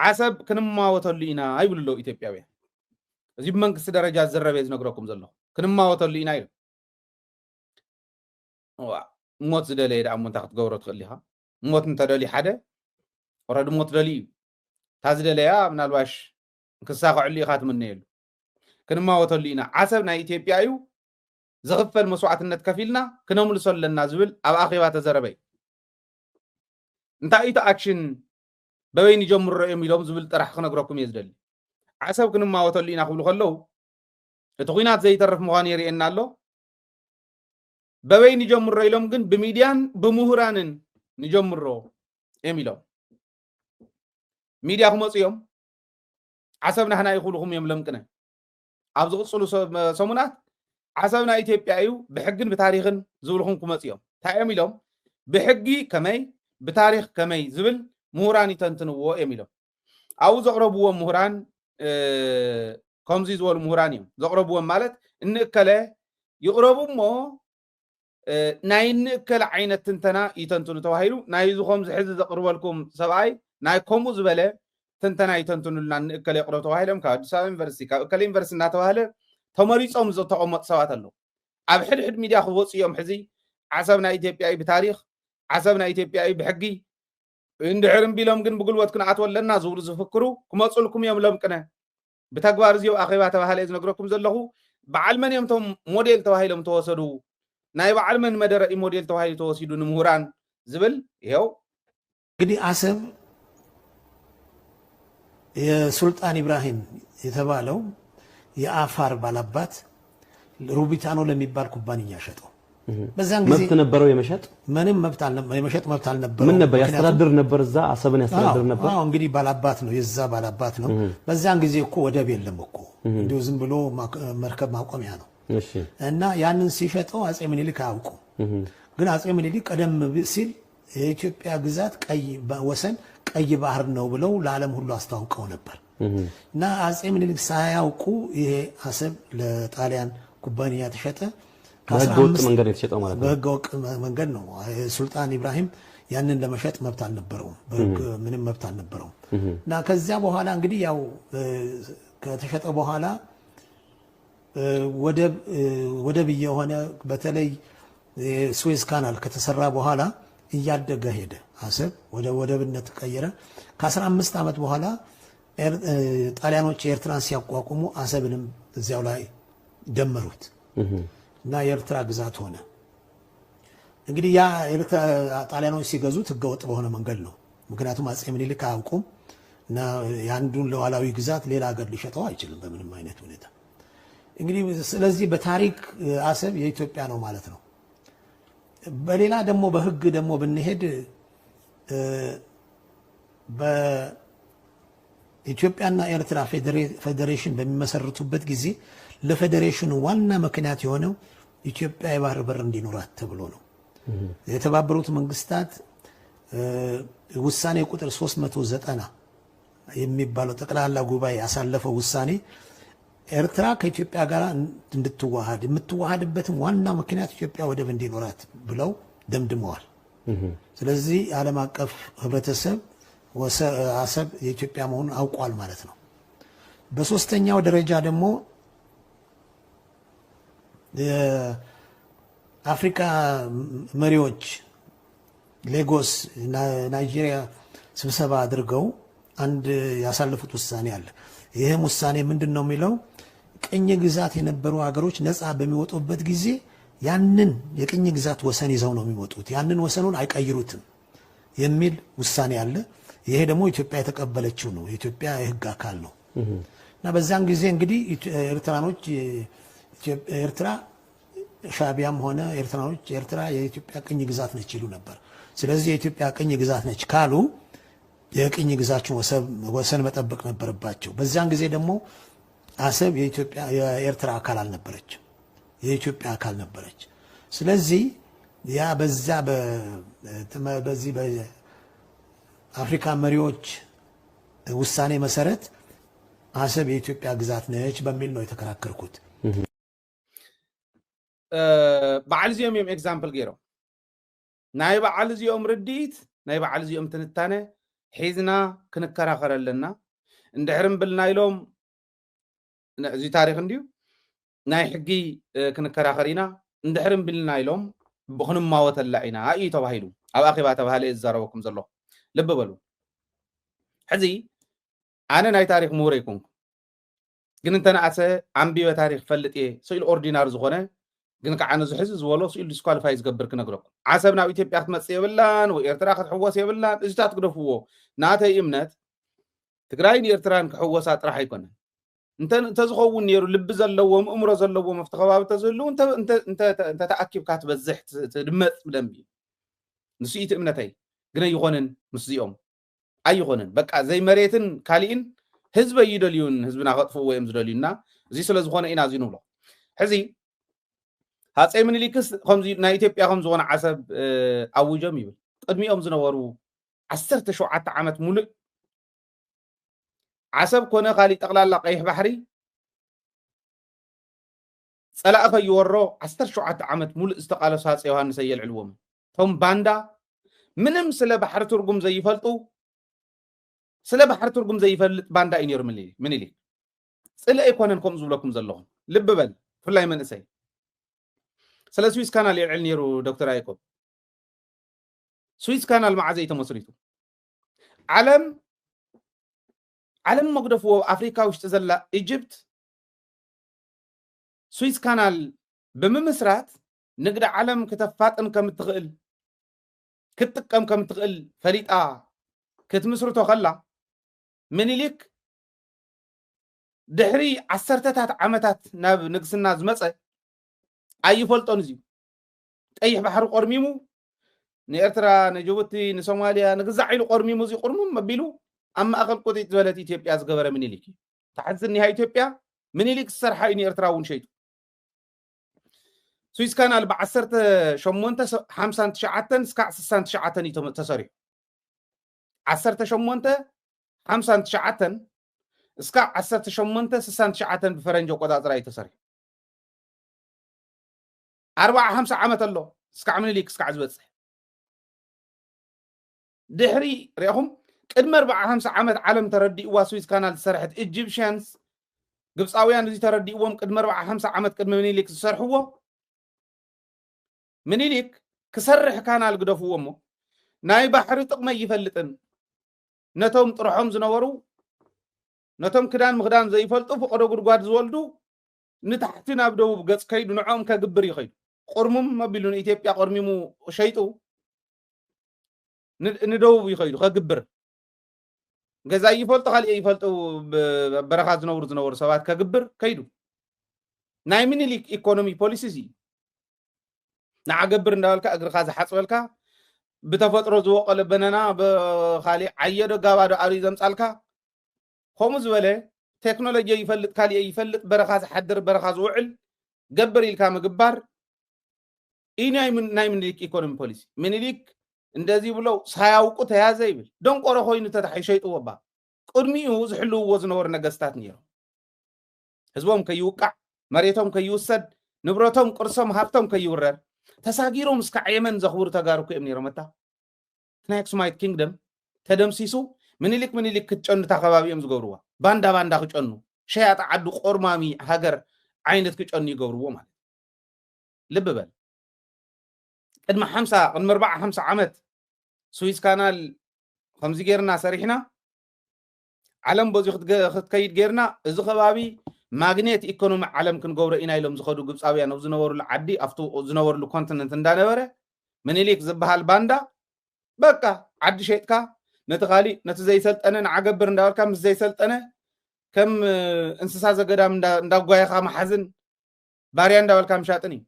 ዓሰብ ክንማወተሉ ኢና ይብሉ ለው ኢትዮጵያውያን እዚ ብመንግስቲ ደረጃ ዝረበ ዝነግረኩም ዘለኹ ክንማወተሉ ኢና ኢሉ ሞት ዝደለየ ደኣ እሞ እንታይ ክትገብሮ ትኽእል ኢኻ ሞት እንተደልዩ ሓደ ወረዲ ሞት ደልዩ እዩ እታ ዝደለያ ምናልባሽ ክሳኽዐሉ ኢኻ ትምነየሉ ክንማወተሉ ኢና ዓሰብ ናይ ኢትዮጵያ እዩ ዝኽፈል መስዋዕትነት ከፊልና ክነምልሶ ኣለና ዝብል ኣብ ኣኼባ ተዘረበ እዩ እንታይ እዩ ኣክሽን በበይን ይጀምሮ እዮም ኢሎም ዝብል ጥራሕ ክነግረኩም እየ ዝደሊ ዓሰብ ክንማወተሉ ኢና ክብሉ ከለዉ እቲ ኩናት ዘይተርፍ ምዃኑ የርእየና ኣሎ በበይን ይጀምሮ ኢሎም ግን ብሚድያን ብምሁራንን ንጀምሮ እዮም ኢሎም ሚድያ ክመፁ እዮም ዓሰብ ናህና ይኽብልኩም እዮም ለምቅነ ኣብ ዝቕፅሉ ሰሙናት ዓሰብ ናይ ኢትዮጵያ እዩ ብሕግን ብታሪኽን ዝብልኩም ክመፁ እዮም እንታይ እዮም ኢሎም ብሕጊ ከመይ ብታሪኽ ከመይ ዝብል ምሁራን ይተንትንዎ እዮም ኢሎም ኣብኡ ዘቕረብዎም ምሁራን ከምዚ ዝበሉ ምሁራን እዮም ዘቕረብዎም ማለት እንእከለ ይቕረቡ እሞ ናይ እንእከለ ዓይነት ትንተና ይተንትኑ ተባሂሉ ናይ ዝኸም ዝሕዚ ዘቕርበልኩም ሰብኣይ ናይ ከምኡ ዝበለ ትንተና ይተንትኑልና እንእከለ ይቕረብ ተባሂሎም ካብ ኣዲስ ኣበባ ዩኒቨርሲቲ ካብ እከለ ዩኒቨርሲቲ እናተባህለ ተመሪፆም ዝተቐመጡ ሰባት ኣለዉ ኣብ ሕድሕድ ሚድያ ክወፁ እዮም ሕዚ ዓሰብ ናይ ኢትዮጵያ እዩ ብታሪኽ ዓሰብ ናይ ኢትዮጵያ እዩ ብሕጊ እንድሕር እምቢሎም ግን ብጉልበት ክንኣትዎ ኣለና ዝብሉ ዝፍክሩ ክመፁልኩም እዮም ለምቅነ ብተግባር እዚኦ ኣኼባ ተባሃለ እየ ዝነግረኩም ዘለኹ በዓል መን እዮም ቶም ሞዴል ተባሂሎም ተወሰዱ ናይ በዓል መን መደረኢ ሞዴል ተባሂሉ ተወሲዱ ንምሁራን ዝብል ይኸው እንግዲህ ዓሰብ የሱልጣን ኢብራሂም የተባለው የአፋር ባላባት ሩቢታኖ ለሚባል ኩባንያ ሸጠው በዛን ጊዜ መብት ነበረው የመሸጥ ምንም መብት አልነበረው የመሸጥ መብት አልነበረው ምን ነበር ያስተዳድር ነበር እዛ ዓሰብን ያስተዳድር ነበር አዎ እንግዲህ ባላባት ነው የዛ ባላባት ነው በዛን ጊዜ እኮ ወደብ የለም እኮ እንደው ዝም ብሎ መርከብ ማቆሚያ ነው እሺ እና ያንን ሲሸጠው አጼ ምኒልክ አውቁ ግን አጼ ምኒልክ ቀደም ሲል የኢትዮጵያ ግዛት ቀይ ወሰን ቀይ ባህር ነው ብለው ለዓለም ሁሉ አስተዋውቀው ነበር እና አጼ ምኒልክ ሳያውቁ ይሄ ዓሰብ ለጣሊያን ኩባንያ ተሸጠ በህገወጥ መንገድ የተሸጠው ማለት ነው በህገወጥ መንገድ ነው ሱልጣን ኢብራሂም ያንን ለመሸጥ መብት አልነበረውም ምንም መብት አልነበረውም እና ከዚያ በኋላ እንግዲህ ያው ከተሸጠ በኋላ ወደብ የሆነ በተለይ ስዌዝ ካናል ከተሰራ በኋላ እያደገ ሄደ ዓሰብ ወደ ወደብነት ተቀየረ ከ15 ዓመት በኋላ ጣሊያኖች ኤርትራን ሲያቋቁሙ ዓሰብንም እዚያው ላይ ደመሩት እና የኤርትራ ግዛት ሆነ እንግዲህ ያ ኤርትራ ጣሊያኖች ሲገዙት ህገወጥ በሆነ መንገድ ነው ምክንያቱም አጼ ምኒልክ አያውቁም እና ያንዱን ለዋላዊ ግዛት ሌላ ሀገር ሊሸጠው አይችልም በምንም አይነት ሁኔታ እንግዲህ ስለዚህ በታሪክ ዓሰብ የኢትዮጵያ ነው ማለት ነው በሌላ ደግሞ በህግ ደግሞ ብንሄድ በኢትዮጵያና ኤርትራ ፌዴሬሽን በሚመሰርቱበት ጊዜ ለፌዴሬሽኑ ዋና ምክንያት የሆነው ኢትዮጵያ የባህር በር እንዲኖራት ተብሎ ነው የተባበሩት መንግስታት ውሳኔ ቁጥር 390 የሚባለው ጠቅላላ ጉባኤ ያሳለፈው ውሳኔ ኤርትራ ከኢትዮጵያ ጋር እንድትዋሃድ የምትዋሃድበትም ዋና ምክንያት ኢትዮጵያ ወደብ እንዲኖራት ብለው ደምድመዋል ስለዚህ ዓለም አቀፍ ህብረተሰብ ዓሰብ የኢትዮጵያ መሆኑን አውቋል ማለት ነው በሶስተኛው ደረጃ ደግሞ የአፍሪካ መሪዎች ሌጎስ ናይጄሪያ ስብሰባ አድርገው አንድ ያሳለፉት ውሳኔ አለ ይሄም ውሳኔ ምንድነው የሚለው ቅኝ ግዛት የነበሩ ሀገሮች ነፃ በሚወጡበት ጊዜ ያንን የቅኝ ግዛት ወሰን ይዘው ነው የሚወጡት ያንን ወሰኑን አይቀይሩትም የሚል ውሳኔ አለ ይሄ ደግሞ ኢትዮጵያ የተቀበለችው ነው የኢትዮጵያ የህግ አካል ነው እና በዛን ጊዜ እንግዲህ ኤርትራኖች ኤርትራ ሻቢያም ሆነ ኤርትራኖች ኤርትራ የኢትዮጵያ ቅኝ ግዛት ነች ይሉ ነበር ስለዚህ የኢትዮጵያ ቅኝ ግዛት ነች ካሉ የቅኝ ግዛችን ወሰን መጠበቅ ነበረባቸው በዛን ጊዜ ደግሞ ዓሰብ የኢትዮጵያ የኤርትራ አካል አልነበረች የኢትዮጵያ አካል ነበረች ስለዚህ ያ በዚህ በአፍሪካ መሪዎች ውሳኔ መሰረት ዓሰብ የኢትዮጵያ ግዛት ነች በሚል ነው የተከራከርኩት በዓል እዚኦም እዮም ኤግዛምፕል ገይሮም ናይ በዓል እዚኦም ርዲት ናይ በዓል እዚኦም ትንታነ حيزنا كنكرا خرلنا اندحرم بالنايلوم زي تاريخ نديو ناي حقي كنكرا خرينا اندحرم بالنايلوم بخنم ما وتلعينا اي تباهيلو او اخيبا تباهلي ازاروكم زلو لب بلو حزي انا ناي تاريخ موريكم ግን እንተ ንኣሰ ዓንቢበ ታሪክ ፈልጥ እየ ስኢሉ ኦርዲናር ዝኾነ ግን ከዓነ ዝሕዝ ዝበሎ ስኢሉ ዲስኳሊፋይ ዝገብር ክነግረኩም ዓሰብ ናብ ኢትዮጵያ ክትመፅእ የብላን ወይ ኤርትራ ክትሕወስ የብላን እዚታት ክደፍዎ ናተይ እምነት ትግራይን ኤርትራን ክሕወሳ ጥራሕ ኣይኮነን እንተዝኸውን ነይሩ ልቢ ዘለዎም እምሮ ዘለዎም ኣብቲ ከባቢ ተዝህልው እንተ ተኣኪብካ ትበዝሕ ትድመፅ ብደንቢ ንሱ ኢቲ እምነተይ ግን ኣይኮነን ምስዚኦም ኣይኮነን በቃ ዘይ መሬትን ካሊእን ህዝብ ይደልዩን ህዝብና ከጥፍዎ ወይም ዝደልዩና እዚ ስለ ዝኾነ ኢና እዚ ንብሎ ሕዚ ሃፀይ ምኒልክስ ከምዚ ናይ ኢትዮጵያ ከም ዝኾነ ዓሰብ ኣውጆም ይብል ቅድሚኦም ዝነበሩ 17 ዓመት ሙሉእ ዓሰብ ኮነ ካሊእ ጠቕላላ ቀይሕ ባሕሪ ፀላእ ከይወሮ 17 ዓመት ሙሉእ ዝተቃለሱ ሃፀይ ዮሃንስ የልዕልዎም ቶም ባንዳ ምንም ስለ ባሕሪ ትርጉም ዘይፈልጡ ስለ ባሕሪ ትርጉም ዘይፈልጥ ባንዳ እዩ ነይሩ ምኒልክ ፅለ ኣይኮነን ከምኡ ዝብለኩም ዘለኹም ልቢ በል ፍላይ መንእሰይ ስለ ስዊስ ካናል የልዕል ነይሩ ዶክተር ያዕቆብ ስዊስ ካናል መዓዘ እዩ ተመስሪቱ ዓለም መግደፍዎ ኣፍሪካ ውሽጢ ዘላ ኢጅፕት ስዊስ ካናል ብምምስራት ንግዲ ዓለም ከተፋጥን ከምትኽእል ክትጥቀም ከምትኽእል ፈሊጣ ክትምስርቶ ከላ ምኒልክ ድሕሪ 10ታት ዓመታት ናብ ንግስና ዝመፀ ኣይፈልጦን እዚ ቀይሕ ባሕሪ ቆርሚሙ ንኤርትራ ንጅቡቲ ንሶማልያ ንግዛዕ ኢሉ ቆርሚሙ እዚ ቁርሙም መቢሉ ኣብ ማእኸል ቁጢጥ ዝበለት ኢትዮጵያ ዝገበረ ምኒልክ እዩ ተሓዝኒሃ ኢትዮጵያ ምኒልክ ዝሰርሓ እዩ ንኤርትራ እውን ሸይጡ ስዊስ ካናል ብ1859 እስካዕ 69 እዩ ተሰሪሑ 1859 እስካዕ 1869 ብፈረንጂ ቆፃፅራ እዩ ተሰሪሑ 40-50 ዓመት ኣሎ እስካዕ ምኒልክ እስካዕ ዝበፅሕ ድሕሪ ሪኢኹም ቅድሚ 40-50 ዓመት ዓለም ተረዲእዋ ስዊስ ካናል ዝሰርሐት ኢጅፕሽያንስ ግብፃውያን እዚ ተረዲእዎም ቅድሚ 40-50 ዓመት ቅድሚ ምኒልክ ዝሰርሕዎ ምኒልክ ክሰርሕ ካናል ግደፍዎ እሞ ናይ ባሕሪ ጥቕመ ይፈልጥን ነቶም ጥርሖም ዝነበሩ ነቶም ክዳን ምኽዳን ዘይፈልጡ ፍቅዶ ጉድጓድ ዝወልዱ ንታሕቲ ናብ ደቡብ ገፅ ከይዱ ንዖም ከግብር ይኸይዱ ቆርሙም መቢሉ ንኢትዮጵያ ቆርሚሙ ሸይጡ ንደቡብ ይኸይዱ ከግብር ገዛ ይፈልጡ ካሊእ ይፈልጡ በረኻ ዝነበሩ ሰባት ከግብር ከይዱ ናይ ምኒልክ ኢኮኖሚ ፖሊሲ እዚ ንዓገብር እንዳበልካ እግርካ ዝሓፅበልካ ብተፈጥሮ ዝወቀለ በነና ብካሊእ ዓየዶ ጋባዶ ኣርዩ ዘምፃልካ ከምኡ ዝበለ ቴክኖሎጂ ይፈልጥ ካሊእ ይፈልጥ በረኻ ዝሓድር በረኻ ዝውዕል ገብር ኢልካ ምግባር እዩ ናይ ምኒልክ ኢኮኖሚ ፖሊሲ ምኒልክ እንደዚህ ብለው ሳያውቁ ተያዘ ይብል ደንቆሮ ኮይኑ ተታሒሸይጥዎ ባ ቅድሚኡ ዝሕልውዎ ዝነበሩ ነገስታት ነይሮም ህዝቦም ከይውቃዕ መሬቶም ከይውሰድ ንብረቶም ቅርሶም ሃብቶም ከይውረር ተሳጊሮም እስከ የመን ዘኽብሩ ተጋሩ እዮም ነይሮም መታ ናይ አክሱማይት ኪንግደም ተደምሲሱ ምኒልክ ክትጨኑ ተኸባቢኦም ዝገብርዋ ባንዳ ክጨኑ ሸያጣ ዓዱ ቆርማሚ ሃገር ዓይነት ክጨኑ ይገብርዎ ማለት ልብ በል ቅድሚ 40-50 ዓመት ስዊስ ካናል ከምዚ ጌርና ሰሪሕና ዓለም በዚ ክትከይድ ጌርና እዚ ከባቢ ማግኔት ኢኮኖሚ ዓለም ክንገብሮ ኢና ኢሎም ዝኸዱ ግብፃውያን ኣብ ዝነበሩሉ ዓዲ ኣብቲ ዝነበሩሉ ኮንቲነንት እንዳነበረ ምኒልክ ዝበሃል ባንዳ በቃ ዓዲ ሸይጥካ ነቲ ካሊእ ነቲ ዘይሰልጠነ ንዓገብር እንዳበልካ ምስ ዘይሰልጠነ ከም እንስሳ ዘገዳም እንዳጓየኻ መሓዝን ባርያ እንዳበልካ ምሻጥን እዩ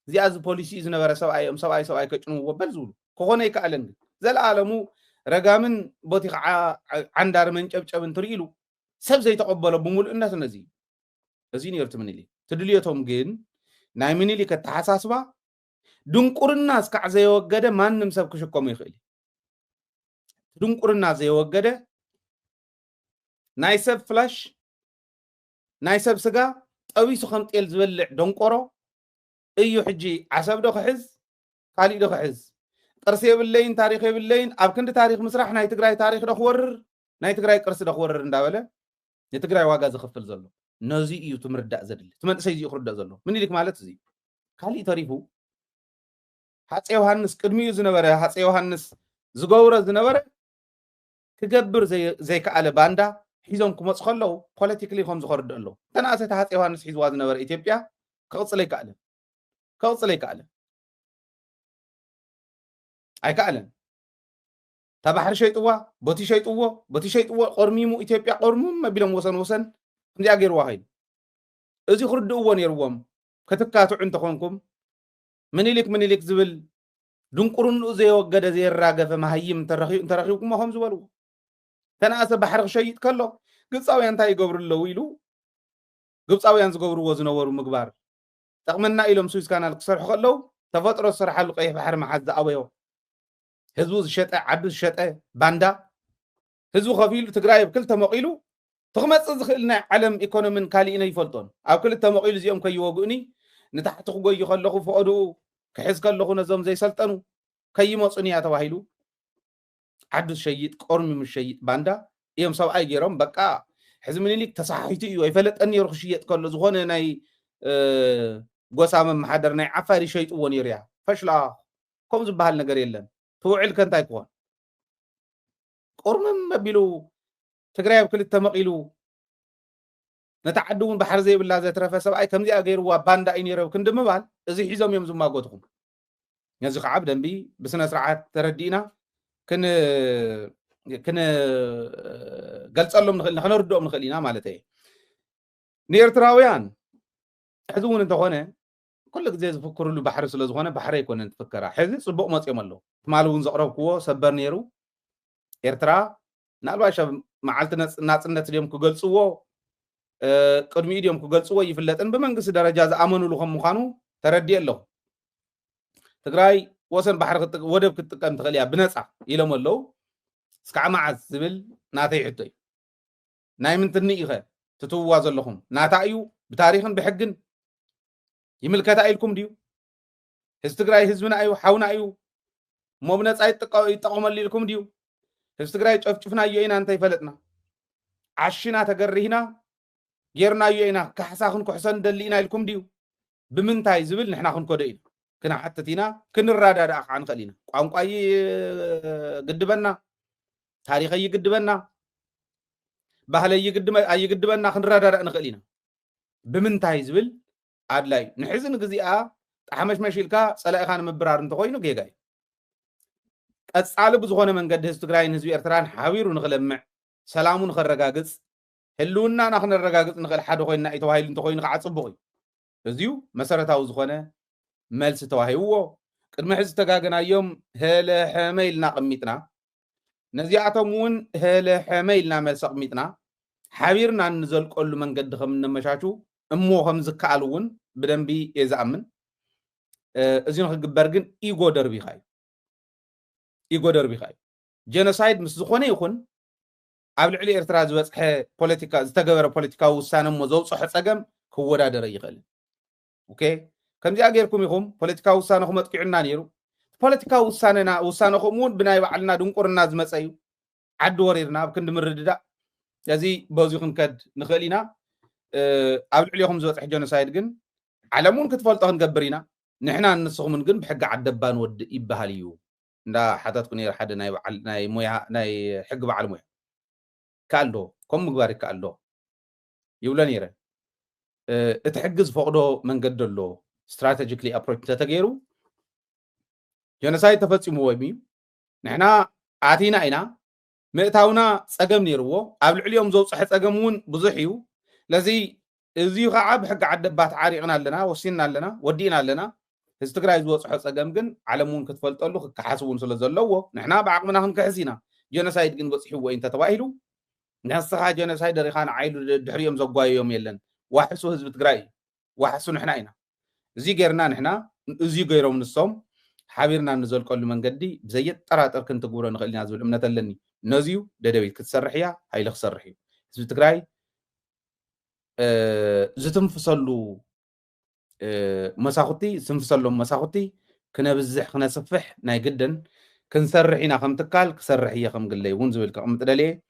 እዚኣ እዚ ፖሊሲ ዝነበረ ሰብኣይ ከጭንዎ በል ዝብሉ ክኾነ ይከኣለን ግን ዘለኣለሙ ረጋምን ቦቲ ከዓ ዓንዳር መንጨብጨብን ትርኢሉ ሰብ ዘይተቀበሎ ብምሉእነት ነዚ እዚ ነርቱ ምኒልክ ትድልየቶም ግን ናይ ምኒልክ ተሓሳስባ ድንቁርና እስካዕ ዘይወገደ ማንም ሰብ ክሽከሙ ይኽእል ድንቁርና ዘይወገደ ናይ ሰብ ፍላሽ ናይ ሰብ ስጋ ጠቢሱ ከም ጤል ዝበልዕ ደንቆሮ እዩ ሕጂ ዓሰብ ዶ ክሕዝ ካሊእ ዶ ክሕዝ ቅርሲ የብለይን ታሪክ የብለይን ኣብ ክንዲ ታሪክ ምስራሕ ናይ ትግራይ ታሪክ ደኽወርር ናይ ትግራይ ቅርሲ ደኽወርር እንዳበለ የትግራይ ዋጋ ዝኽፍል ዘሎ ነዚ እዩ ትምርዳእ ዘድሊ ትመንእሰይ እዚ ክርዳእ ዘሎ ምኒልክ ማለት እዚ ካሊእ ተሪፉ ሃፀይ ዮሃንስ ቅድሚኡ ዝነበረ ሃፀይ ዮሃንስ ዝገብሮ ዝነበረ ክገብር ዘይከኣለ ባንዳ ሒዞም ክመፁ ከለዉ ፖለቲካሊ ከም ዝኸርዱ ኣለዉ ተናእሰት ሃፀይ ዮሃንስ ሒዝዋ ዝነበረ ኢትዮጵያ ክቕፅል ኣይከኣለን ኣይከኣለን ተባሕሪ ሸይጥዋ በቲ ሸይጥዎ ቆርሚሙ ኢትዮጵያ ቆርሙም መቢሎም ወሰን እንዲያ ገይርዋ ኸይኑ እዚ ክርድእዎ ነይርዎም ክትካትዑ እንተኾንኩም ምኒልክ ዝብል ድንቁርንኡ ዘይወገደ ዘይራገፈ መሃይም እንተረኺብኩሞ ከም ዝበልዎ ተናእሰ ባሕሪ ክሸይጥ ከሎ ግብፃውያን እንታይ ይገብሩ ኣለዉ ኢሉ ግብፃውያን ዝገብርዎ ዝነበሩ ምግባር ጠቕመና ኢሎም ስዊዝ ካናል ክሰርሑ ከለዉ ተፈጥሮ ዝሰርሓሉ ቀይሕ ባሕሪ መሓዝ ዝኣበዮ ህዝቡ ዝሸጠ ዓዱ ዝሸጠ ባንዳ ህዝቡ ከፊሉ ትግራይ ኣብ ክልተ መቂሉ ትኽመፅእ ዝኽእል ናይ ዓለም ኢኮኖሚን ካሊእነ ይፈልጦን ኣብ ክልተ መቂሉ እዚኦም ከይወግእኒ ንታሕቲ ክጎዩ ከለኹ ፍቐድኡ ክሕዝ ከለኹ ነዞም ዘይሰልጠኑ ከይመፁን እያ ተባሂሉ ዓዱ ዝሸይጥ ቆርሚ ምሸይጥ ባንዳ እዮም ሰብኣይ ገይሮም በቃ ሕዚ ምኒልክ ተሳሒቱ እዩ ኣይፈለጠን ነይሩ ክሽየጥ ከሎ ዝኾነ ናይ ጎሳ መመሓደር ናይ ዓፋር ይሸይጥዎ ነይሩ እያ ፈሽላ ከምኡ ዝበሃል ነገር የለን ትውዕል ከንታይ ክኾን ቆርምም መቢሉ ትግራይ ኣብ ክልተ መቂሉ ነታ ዓዲ እውን ባሕሪ ዘይብላ ዘትረፈ ሰብኣይ ከምዚኣ ገይርዋ ባንዳ እዩ ነይሩ ክንዲ ምባል እዚ ሒዞም እዮም ዝማጎትኩም ነዚ ከዓ ብደንቢ ብስነ ስርዓት ተረዲእና ክንገልፀሎም ንኽእል ክነርድኦም ንኽእል ኢና ማለት እየ ንኤርትራውያን ሕዚ እውን እንተኾነ ኩሉ ግዜ ዝፍክርሉ ባሕሪ ስለ ዝኾነ ባሕሪ ኣይኮነን ትፍከራ ሕዚ ፅቡቕ መፅኦም ኣለዉ ትማል እውን ዘቕረብክዎ ሰበር ነይሩ ኤርትራ ናልባሽ መዓልቲ ናፅነት ድዮም ክገልፅዎ ቅድሚኡ ድዮም ክገልፅዎ ይፍለጥን ብመንግስቲ ደረጃ ዝኣመንሉ ከም ምዃኑ ተረዲእ ኣለኹ ትግራይ ወሰን ባሕሪ ወደብ ክትጥቀም ትኽእል እያ ብነፃ ኢሎም ኣለዉ እስካዕ መዓዝ ዝብል ናተይ ሕቶ እዩ ናይ ምንትኒ ኢኸ ትትውዋ ዘለኹም ናታ እዩ ብታሪክን ብሕግን ይምልከታ ኢልኩም ድዩ ህዝቢ ትግራይ ህዝብና እዩ ሓውና እዩ እሞ ብነፃ ይጠቐመሉ ኢልኩም ድዩ ህዝቢ ትግራይ ጨፍጭፍናዮ ኢና እንተይፈለጥና ዓሽና ተገሪህና ጌርናዮ ኢና ካሕሳ ክንኩሕሰን ደሊ ኢና ኢልኩም ድዩ ብምንታይ ዝብል ንሕና ክንኮደ ኢና ክንሓትት ኢና ክንራዳድኣ ከዓ ንኽእል ኢና ቋንቋ ይግድበና ታሪክ ይግድበና ባህለ ይግድበና ክንራዳድእ ንኽእል ኢና ብምንታይ ዝብል ኣድላይ ንሕዚ ንግዚኣ ጣሕመሽመሽ ኢልካ ፀላኢኻ ንምብራር እንተኮይኑ ጌጋ እዩ ቀፃሊ ብዝኾነ መንገዲ ህዝቢ ትግራይን ህዝቢ ኤርትራን ሓቢሩ ንኽለምዕ ሰላሙ ንኸረጋግፅ ህልውናና ክነረጋግፅ ንኽእል ሓደ ኮይንና እዩ ተባሂሉ እንተኮይኑ ከዓ ፅቡቕ እዩ እዚዩ መሰረታዊ ዝኾነ መልሲ ተዋሂብዎ ቅድሚ ሕዚ ተጋገናዮም ህለሐመ ኢልና ቅሚጥና ነዚኣቶም እውን ህለሐመ ኢልና መልሲ ቅሚጥና ሓቢርና እንዘልቀሉ መንገዲ ከም እነመቻቹ እሞ ከም ዝከኣል እውን ብደንቢ እየ ዝኣምን እዚ ንክግበር ግን ኢጎ ደርቢኻ እዩ ጀኖሳይድ ምስ ዝኾነ ይኹን ኣብ ልዕሊ ኤርትራ ዝበፅሐ ፖለቲካ ዝተገበረ ፖለቲካዊ ውሳነ እሞ ዘውፅሖ ፀገም ክወዳደረ ይኽእል ኦኬ ከምዚኣ ጌርኩም ኢኹም ፖለቲካዊ ውሳነኹም ኣጥቂዑና ነይሩ ፖለቲካዊ ውሳነኹም እውን ብናይ ባዕልና ድንቁርና ዝመፀ እዩ ዓዲ ወሪርና ኣብ ክንዲ ምርድዳእ እዚ በዚሁ ክንከድ ንኽእል ኢና ኣብ ልዕሊኹም ዝበፅሐ ጀኖሳይድ ግን ዓለም እውን ክትፈልጦ ክንገብር ኢና ንሕና ንስኹምን ግን ብሕጊ ዓደባ ንወድእ ይበሃል እዩ እንዳ ሓተትኩ ነይሩ ሓደ ናይ ሕጊ በዓል ሞያ ይከኣል ዶ ከምኡ ምግባር ይከኣል ዶ ይብሎ ነይረ እቲ ሕጊ ዝፈቕዶ መንገዲ ኣሎ ስትራቴጂክሊ ኣፕሮች እንተተገይሩ ጀኖሳይድ ተፈፂምዎ እዩ ንሕና ኣቲና ኢና ምእታውና ፀገም ነይርዎ ኣብ ልዕሊኦም ዘውፅሐ ፀገም እውን ብዙሕ እዩ ለዚ እዚዩ ከዓ ብሕጊ ዓደባ ተዓሪቕና ኣለና ወሲንና ኣለና ወዲእና ኣለና ህዝቢ ትግራይ ዝበፅሖ ፀገም ግን ዓለም እውን ክትፈልጠሉ ክከሓስ እውን ስለ ዘለዎ ንሕና ብዓቕምና ክንክሕዝ ኢና ጀኖሳይድ ግን በፂሕዎ እዩ እንተተባሂሉ ንስኻ ጀኖሳይድ ሪኻ ንዓይሉ ድሕሪኦም ዘጓየዮም የለን ዋሕሱ ህዝቢ ትግራይ እዩ ዋሕሱ ንሕና ኢና እዚ ጌርና ንሕና እዚ ገይሮም ንሶም ሓቢርና እንዘልቀሉ መንገዲ ብዘየጠራጠር ክንትግብሮ ንኽእል ኢና ዝብል እምነት ኣለኒ ነዚዩ ደደቢት ክትሰርሕ እያ ሃይሊ ክሰርሕ እዩ ህዝቢ ትግራይ ዝትንፍሰሉ መሳኹቲ ዝትንፍሰሎም መሳኹቲ كنبزح كنصفح ناي جدا كنسرح هنا خم تكال كسرح هي خم قلي ونزول كم تدلي